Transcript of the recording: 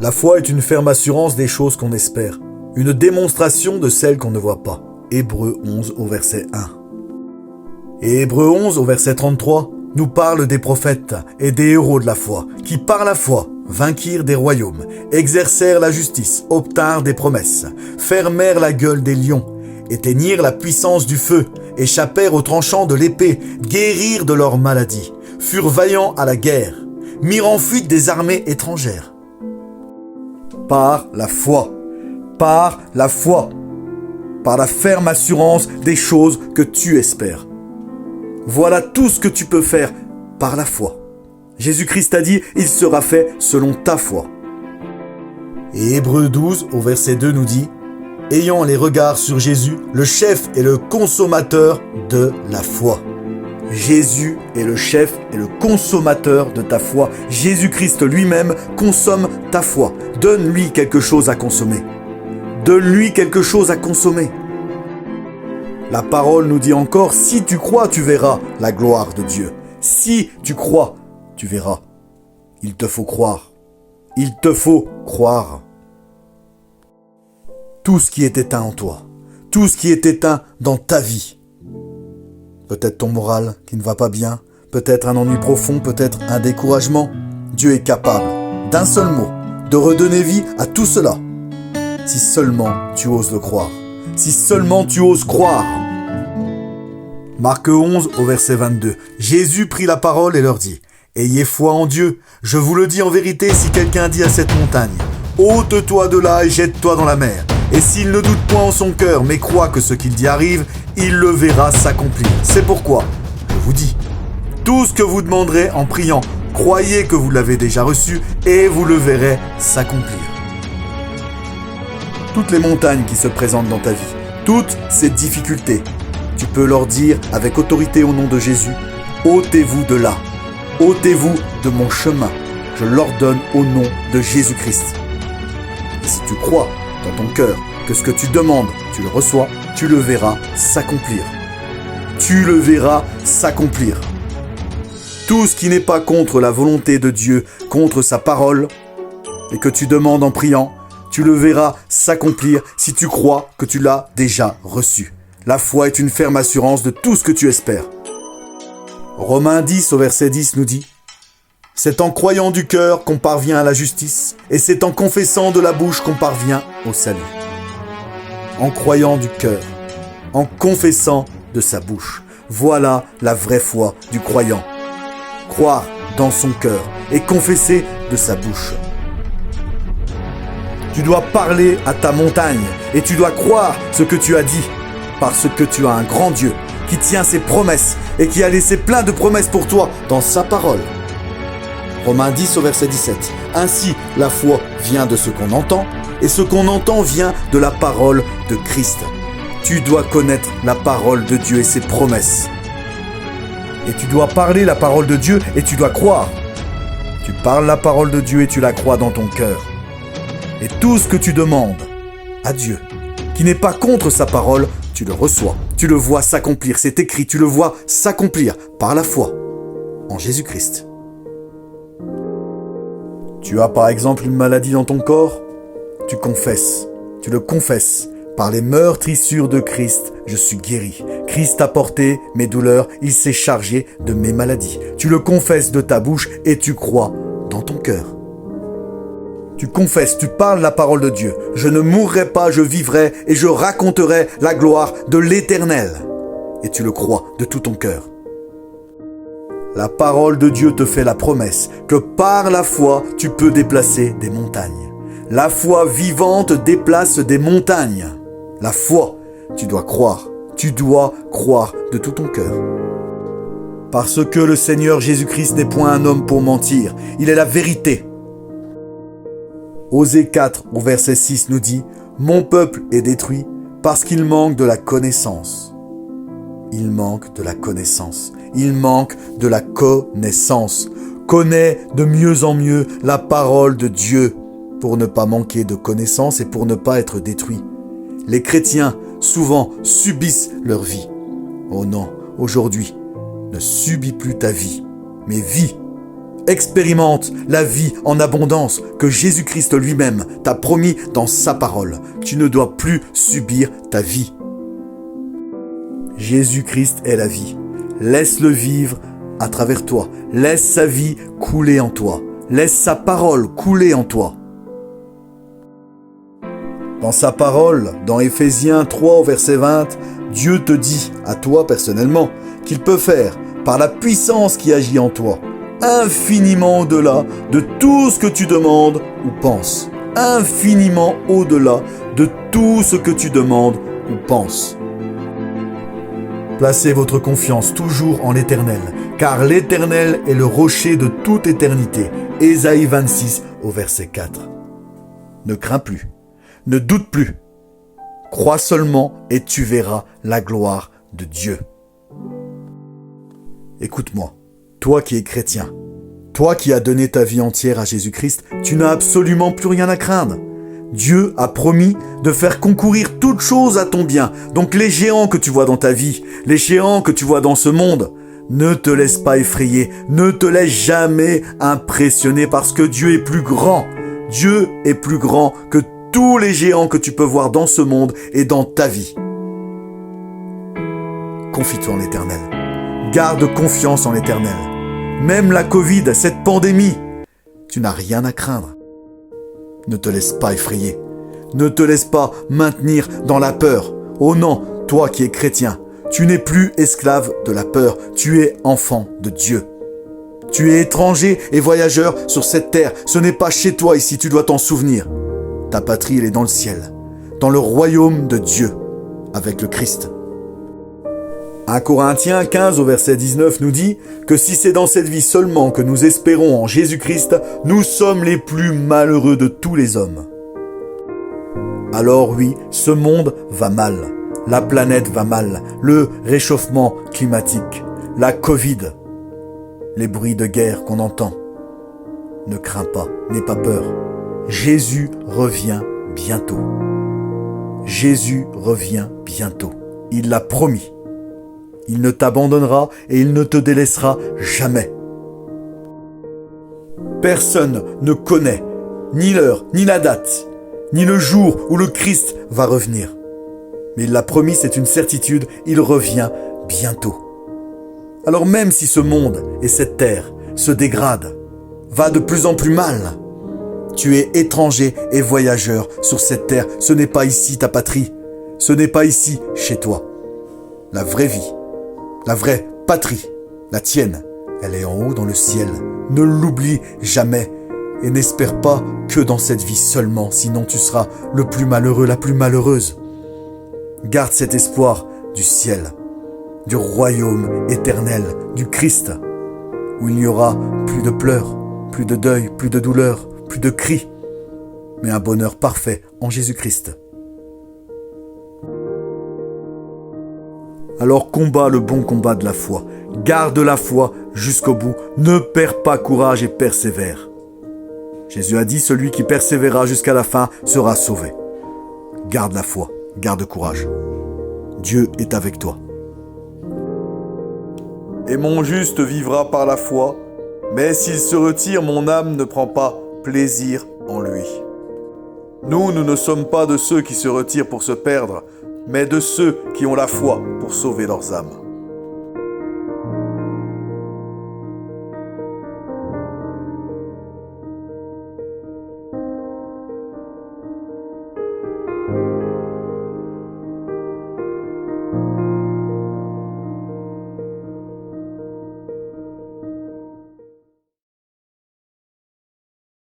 La foi est une ferme assurance des choses qu'on espère, une démonstration de celles qu'on ne voit pas. Hébreux 11 au verset 1. Et Hébreux 11 au verset 33 nous parle des prophètes et des héros de la foi, qui par la foi vainquirent des royaumes, exercèrent la justice, obtinrent des promesses, fermèrent la gueule des lions, éteignirent la puissance du feu, échappèrent aux tranchants de l'épée, guérirent de leur maladie, furent vaillants à la guerre, mirent en fuite des armées étrangères. Par la foi, par la foi, par la ferme assurance des choses que tu espères. Voilà tout ce que tu peux faire par la foi. Jésus-Christ a dit, il sera fait selon ta foi. Et Hébreux 12 au verset 2 nous dit, ayant les regards sur Jésus, le chef et le consommateur de la foi. Jésus est le chef et le consommateur de ta foi. Jésus-Christ lui-même consomme ta foi. Donne-lui quelque chose à consommer. Donne-lui quelque chose à consommer. La parole nous dit encore, si tu crois, tu verras la gloire de Dieu. Si tu crois, tu verras. Il te faut croire. Il te faut croire. Tout ce qui est éteint en toi, tout ce qui est éteint dans ta vie, peut-être ton moral qui ne va pas bien, peut-être un ennui profond, peut-être un découragement, Dieu est capable, d'un seul mot, de redonner vie à tout cela. Si seulement tu oses le croire. Si seulement tu oses croire. Marc 11 au verset 22. Jésus prit la parole et leur dit, « Ayez foi en Dieu. Je vous le dis en vérité, si quelqu'un dit à cette montagne, « Ôte-toi de là et jette-toi dans la mer. » Et s'il ne doute point en son cœur, mais croit que ce qu'il dit arrive, il le verra s'accomplir. C'est pourquoi, je vous dis, tout ce que vous demanderez en priant, croyez que vous l'avez déjà reçu et vous le verrez s'accomplir. Toutes les montagnes qui se présentent dans ta vie, toutes ces difficultés, tu peux leur dire avec autorité au nom de Jésus, ôtez-vous de là, ôtez-vous de mon chemin. Je l'ordonne au nom de Jésus-Christ. Et si tu crois dans ton cœur que ce que tu demandes, tu le reçois, tu le verras s'accomplir. Tu le verras s'accomplir. Tout ce qui n'est pas contre la volonté de Dieu, contre sa parole, et que tu demandes en priant, tu le verras s'accomplir si tu crois que tu l'as déjà reçu. La foi est une ferme assurance de tout ce que tu espères. Romains 10 au verset 10 nous dit, « C'est en croyant du cœur qu'on parvient à la justice, et c'est en confessant de la bouche qu'on parvient au salut. » En croyant du cœur, en confessant de sa bouche. Voilà la vraie foi du croyant. Croire dans son cœur et confesser de sa bouche. Tu dois parler à ta montagne et tu dois croire ce que tu as dit, parce que tu as un grand Dieu qui tient ses promesses et qui a laissé plein de promesses pour toi dans sa parole. Romains 10 au verset 17. Ainsi, la foi vient de ce qu'on entend, et ce qu'on entend vient de la parole de Christ. Tu dois connaître la parole de Dieu et ses promesses. Et tu dois parler la parole de Dieu et tu dois croire. Tu parles la parole de Dieu et tu la crois dans ton cœur. Et tout ce que tu demandes à Dieu, qui n'est pas contre sa parole, tu le reçois. Tu le vois s'accomplir. C'est écrit, tu le vois s'accomplir par la foi en Jésus-Christ. Tu as par exemple une maladie dans ton corps, tu confesses, tu le confesses. Par les meurtrissures de Christ, je suis guéri. Christ a porté mes douleurs, il s'est chargé de mes maladies. Tu le confesses de ta bouche et tu crois dans ton cœur. Tu confesses, tu parles la parole de Dieu. Je ne mourrai pas, je vivrai et je raconterai la gloire de l'Éternel. Et tu le crois de tout ton cœur. La parole de Dieu te fait la promesse que par la foi, tu peux déplacer des montagnes. La foi vivante déplace des montagnes. La foi, tu dois croire de tout ton cœur. Parce que le Seigneur Jésus-Christ n'est point un homme pour mentir, il est la vérité. Osée 4 au verset 6 nous dit « Mon peuple est détruit parce qu'il manque de la connaissance. » Il manque de la connaissance. Il manque de la connaissance. Connais de mieux en mieux la parole de Dieu pour ne pas manquer de connaissance et pour ne pas être détruit. Les chrétiens, souvent, subissent leur vie. Oh non, aujourd'hui, ne subis plus ta vie, mais vis Expérimente la vie en abondance que Jésus-Christ lui-même t'a promis dans sa parole. Tu ne dois plus subir ta vie. Jésus-Christ est la vie. Laisse-le vivre à travers toi. Laisse sa vie couler en toi. Laisse sa parole couler en toi. Dans sa parole, dans Éphésiens 3 au verset 20, Dieu te dit, à toi personnellement, qu'il peut faire, par la puissance qui agit en toi, infiniment au-delà de tout ce que tu demandes ou penses. Infiniment au-delà de tout ce que tu demandes ou penses. Placez votre confiance toujours en l'Éternel, car l'Éternel est le rocher de toute éternité. Ésaïe 26 au verset 4. Ne crains plus, ne doute plus. Crois seulement et tu verras la gloire de Dieu. Écoute-moi, toi qui es chrétien, toi qui as donné ta vie entière à Jésus-Christ, tu n'as absolument plus rien à craindre. Dieu a promis de faire concourir toutes choses à ton bien. Donc les géants que tu vois dans ta vie, les géants que tu vois dans ce monde, ne te laisse pas effrayer, ne te laisse jamais impressionner parce que Dieu est plus grand. Dieu est plus grand que tous les géants que tu peux voir dans ce monde et dans ta vie. Confie-toi en l'Éternel. Garde confiance en l'Éternel. Même la Covid, cette pandémie, tu n'as rien à craindre. Ne te laisse pas effrayer. Ne te laisse pas maintenir dans la peur. Oh non, toi qui es chrétien, tu n'es plus esclave de la peur. Tu es enfant de Dieu. Tu es étranger et voyageur sur cette terre. Ce n'est pas chez toi ici, tu dois t'en souvenir. Ta patrie, elle est dans le ciel, dans le royaume de Dieu, avec le Christ. 1 Corinthiens 15 au verset 19 nous dit que si c'est dans cette vie seulement que nous espérons en Jésus-Christ, nous sommes les plus malheureux de tous les hommes. Alors oui, ce monde va mal, la planète va mal, le réchauffement climatique, la Covid, les bruits de guerre qu'on entend. Ne crains pas, n'aie pas peur. Jésus revient bientôt. Jésus revient bientôt. Il l'a promis. Il ne t'abandonnera et il ne te délaissera jamais. Personne ne connaît ni l'heure, ni la date, ni le jour où le Christ va revenir. Mais il l'a promis, c'est une certitude, il revient bientôt. Alors même si ce monde et cette terre se dégradent, va de plus en plus mal, tu es étranger et voyageur sur cette terre. Ce n'est pas ici ta patrie. Ce n'est pas ici chez toi. La vraie vie, la vraie patrie, la tienne, elle est en haut dans le ciel. Ne l'oublie jamais et n'espère pas que dans cette vie seulement, sinon tu seras le plus malheureux, la plus malheureuse. Garde cet espoir du ciel, du royaume éternel, du Christ, où il n'y aura plus de pleurs, plus de deuil, plus de douleur, plus de cris, mais un bonheur parfait en Jésus-Christ. Alors combat le bon combat de la foi. Garde la foi jusqu'au bout. Ne perds pas courage et persévère. Jésus a dit, celui qui persévérera jusqu'à la fin sera sauvé. Garde la foi, garde courage. Dieu est avec toi. Et mon juste vivra par la foi, mais s'il se retire, mon âme ne prend pas plaisir en lui. Nous ne sommes pas de ceux qui se retirent pour se perdre, mais de ceux qui ont la foi pour sauver leurs âmes.